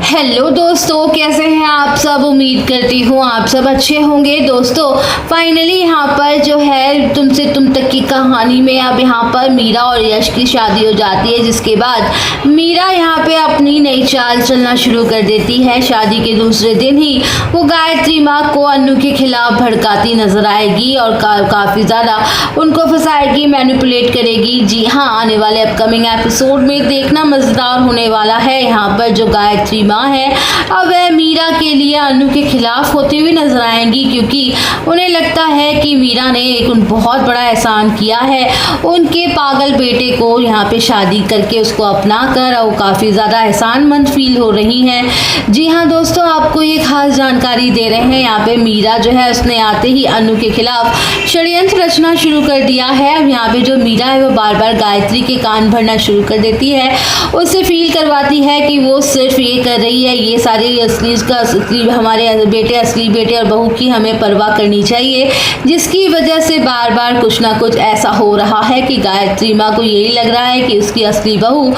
Hello दोस्तों, कैसे हैं आप सब। उम्मीद करती हूँ आप सब अच्छे होंगे। दोस्तों फाइनली यहाँ पर जो है तुमसे तुम तक की कहानी में अब यहाँ पर मीरा और यश की शादी हो जाती है, जिसके बाद मीरा यहाँ पे अपनी नई चाल चलना शुरू कर देती है। शादी के दूसरे दिन ही वो गायत्री माँ को अन्नू के खिलाफ भड़काती नजर आएगी और काफ़ी ज़्यादा उनको फंसाएगी, मैनिपुलेट करेगी। जी हाँ, आने वाले अपकमिंग एपिसोड में देखना मज़ेदार होने वाला है। यहाँ पर जो गायत्री माँ है अब वह मीरा के लिए अन्नू के खिलाफ होती हुई नजर आएंगी, क्योंकि उन्हें लगता है कि मीरा ने एक बहुत बड़ा एहसान किया है उनके पागल बेटे को यहाँ पे शादी करके उसको अपना कर, और काफ़ी ज़्यादा एहसानमंद फील हो रही हैं। जी हाँ दोस्तों, आपको ये खास जानकारी दे रहे हैं। यहाँ पे मीरा जो है उसने आते ही अन्नू के खिलाफ षड्यंत्र रचना शुरू कर दिया है। अब यहाँ पे जो मीरा है वो बार बार गायत्री के कान भरना शुरू कर देती है, उससे फील करवाती है कि वो सिर्फ ये कर रही है, ये सारी असली हमारे बेटे असली बेटे और बहू की हमें परवाह करनी चाहिए, जिसकी वजह से बार बार कुछ ना कुछ ऐसा हो रहा है कि गायत्री माँ को यही लग रहा है कि उसकी असली बहू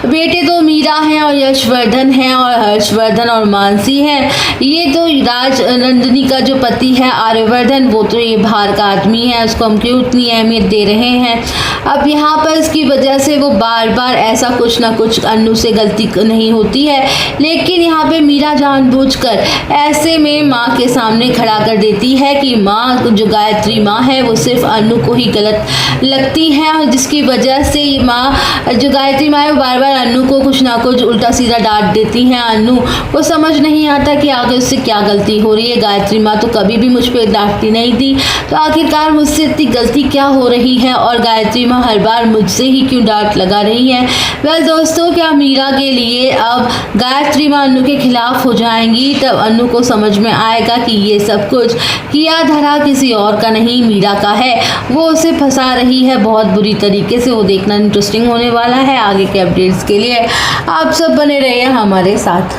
बेटे तो मीरा हैं और यशवर्धन हैं और हर्षवर्धन और मानसी हैं। ये तो राज नंदिनी का जो पति है आर्यवर्धन, वो तो ये बाहर का आदमी है, उसको हम क्यों उतनी अहमियत दे रहे हैं। अब यहाँ पर इसकी वजह से वो बार बार ऐसा कुछ ना कुछ अन्नू से गलती नहीं होती है, लेकिन यहाँ पे मीरा जानबूझकर ऐसे में माँ के सामने खड़ा कर देती है कि माँ जो गायत्री माँ है वो सिर्फ अन्नू को ही गलत लगती है, और जिसकी वजह से माँ जो गायत्री माँ है वो बार बार अन्नू को कुछ ना कुछ उल्टा सीधा डांट देती हैं। अन्नू को समझ नहीं आता कि आगे उससे क्या गलती हो रही है। गायत्री माँ तो कभी भी मुझ पर डांटती नहीं थी, तो आखिरकार मुझसे इतनी गलती क्या हो रही है और गायत्री माँ हर बार मुझसे ही क्यों डांट लगा रही है। वेल दोस्तों, क्या मीरा के लिए अब गायत्री माँ अन्नू के खिलाफ हो जाएंगी, तब अन्नू को समझ में आएगा कि ये सब कुछ किया धरा किसी और का नहीं मीरा का है, वो उसे फंसा रही है बहुत बुरी तरीके से। वो देखना इंटरेस्टिंग होने वाला है। आगे के अपडेट्स के लिए आप सब बने रहिए हमारे साथ।